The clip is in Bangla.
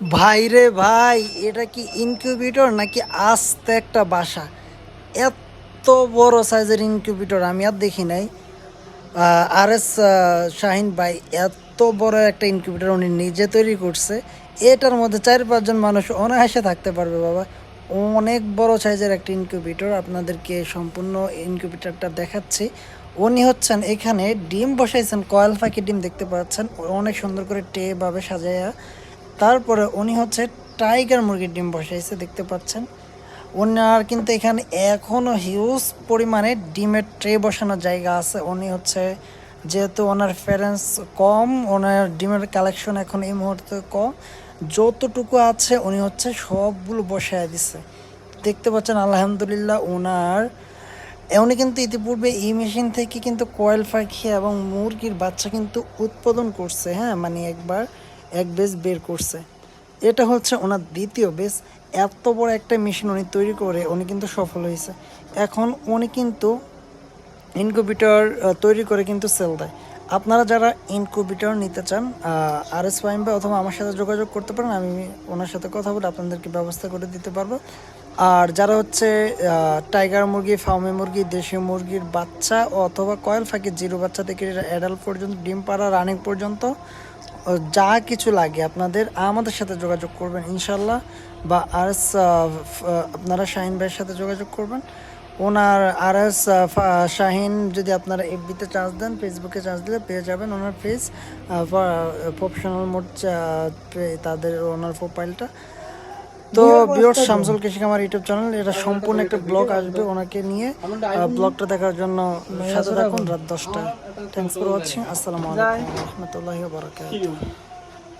ভাই রে ভাই, এটা কি ইনকিউবেটর নাকি আস্ত একটা বাসা? এত বড় সাইজের ইনকিউবেটর আমি আর দেখি নাই। আর এস শাহিন ভাই এত বড় একটা ইনকিউবেটর উনি নিজে তৈরি করছে। এটার মধ্যে 4-5 জন মানুষ অনায়াসে থাকতে পারবে বাবা। অনেক বড় সাইজের একটা ইনকিউবেটর, আপনাদেরকে সম্পূর্ণ ইনকিউবেটরটা দেখাচ্ছি। উনি হচ্ছেন এখানে ডিম বসাইছেন, কয়েল পাখি ডিম দেখতে পাচ্ছেন, অনেক সুন্দর করে ভাবে সাজাইয়া। তারপরে উনি হচ্ছে টাইগার মুরগির ডিম বসাইছে দেখতে পাচ্ছেন। ওনার কিন্তু এখানে এখনও হিউজ পরিমাণে ডিমের ট্রে বসানোর জায়গা আছে। উনি হচ্ছে যেহেতু ওনার প্যারেন্টস কম, ওনার ডিমের কালেকশন এখন এই মুহূর্তে কম, যতটুকু আছে উনি হচ্ছে সবগুলো বসায় দিছে দেখতে পাচ্ছেন। আলহামদুলিল্লাহ ওনার উনি কিন্তু ইতিপূর্বে এই মেশিন থেকে কিন্তু কয়েল পাখি এবং মুরগির বাচ্চা কিন্তু উৎপাদন করছে, হ্যাঁ মানে একবার এক বেচ বের করছে। এটা হচ্ছে ওনার দ্বিতীয় বেচ। এত বড় একটা মেশিন উনি তৈরি করে উনি কিন্তু সফল হয়েছে। এখন উনি কিন্তু ইনকিউবেটর তৈরি করে কিন্তু সেল দেয়। আপনারা যারা ইনকিউবেটর নিতে চান আর এস ফাইম বা অথবা আমার সাথে যোগাযোগ করতে পারেন, আমি ওনার সাথে কথা বলে আপনাদেরকে ব্যবস্থা করে দিতে পারবো। আর যারা হচ্ছে টাইগার মুরগি, ফার্মি মুরগি, দেশি মুরগির বাচ্চা অথবা কয়েল ফাঁকি জিরো বাচ্চা থেকে অ্যাডাল্ট পর্যন্ত, ডিম পাড়া রানিং পর্যন্ত যা কিছু লাগে আপনাদের আমাদের সাথে যোগাযোগ করবেন ইনশাল্লাহ। বা আর এস আপনারা শাহিন ভাইয়ের সাথে যোগাযোগ করবেন। ওনার আর এস শাহিন যদি আপনারা এফবিতে চার্জ দেন, ফেসবুকে চার্জ দিলে পেয়ে যাবেন ওনার পেজ, প্রফেশনাল মোড তাদের ওনার প্রোফাইলটা। তো বিয়র শামসুল কৃষিক আমার ইউটিউব চ্যানেল, এটা সম্পূর্ণ একটা ব্লগ আসবে ওনাকে নিয়ে। ব্লগটা দেখার জন্য সাথে থাকুন রাত 10টায়। Thanks for watching. আসসালামু আলাইকুম ওয়া রাহমাতুল্লাহি ওয়া বারাকাতুহু।